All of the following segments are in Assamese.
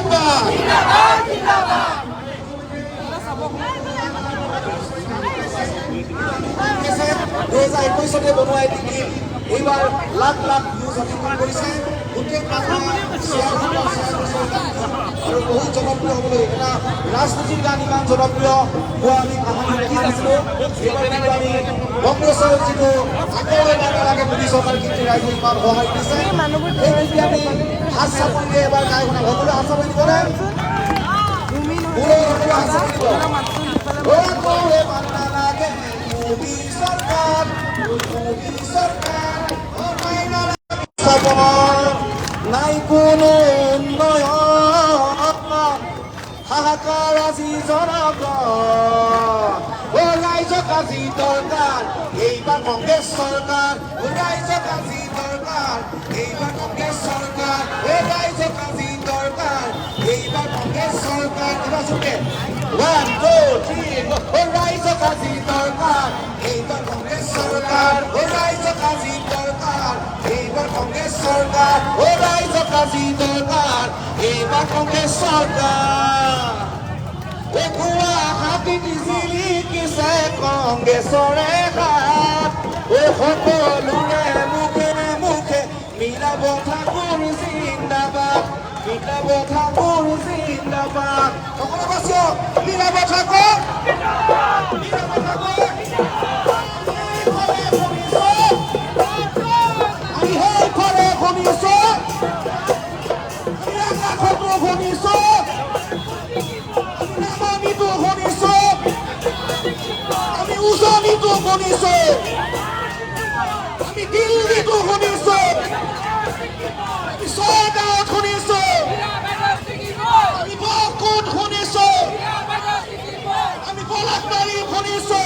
2021 বনোৱা এটি গীত এইবাৰ লাখ লাখ ভিউজ অতিক্ৰম কৰিছে গোটেই আৰু বহুত জনপ্ৰিয় হ'বলৈ এটা ৰাজনীতিৰ গান ইমান জনপ্ৰিয় হোৱা আমি কাহানি দেখা নাছিলোঁ। আমি কংগ্ৰেছৰ যিটো আকৌ এটা নালাগে মোদী চৰকাৰ কিন্তু ৰাইজে ইমান সহায় দিছে এই গীতটি আমি হাত চাপৰিয়ে এবাৰ গাই শুনাম। সকলোৱে হাত চাপৰি দিবনে? সকলোৱে হাত চাপৰি দিব। মোদী চৰকাৰ নাই কোনো উন্নয়ন হাহাকাৰ আজি জনগণ ৰাইজক আজি দৰকাৰ এইবাৰ কংগ্ৰেছ চৰকাৰ ৰাইজক আজি দৰকাৰ এইবাৰ কংগ্ৰেছ চৰকাৰ ৰাইজক আজি দৰকাৰ এইবাৰ কংগ্ৰেছ চৰকাৰ কিবা চুকে 1 2 3 ৰাইজক আজি দৰকাৰ এইবাৰ কংগ্ৰেছ চৰকাৰ ৰাইজক আজি দৰকাৰ এইবাৰ কংগ্ৰেছ চৰকাৰ ৰাইজক আজি দৰকাৰ এইবাৰ কংগ্ৰেছ চৰকাৰ গুৱাহাটীত জিলিকিছে কংগ্ৰেছৰে হাত সকলোৰে মুখে মুখে মিলাব ঠাকুৰ জিন্দাবাদ মিলাব ঠাকুৰ জিন্দাবাদ সকলো বাচিও মিলাব ঠাকুৰ আমি দিল্লীতো শুনিছো আমি চৰকাৰত শুনিছো আমি বকুত শুনিছো আমি পলাশবাৰীত শুনিছো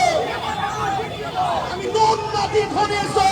আমি নুনমাটিত শুনিছো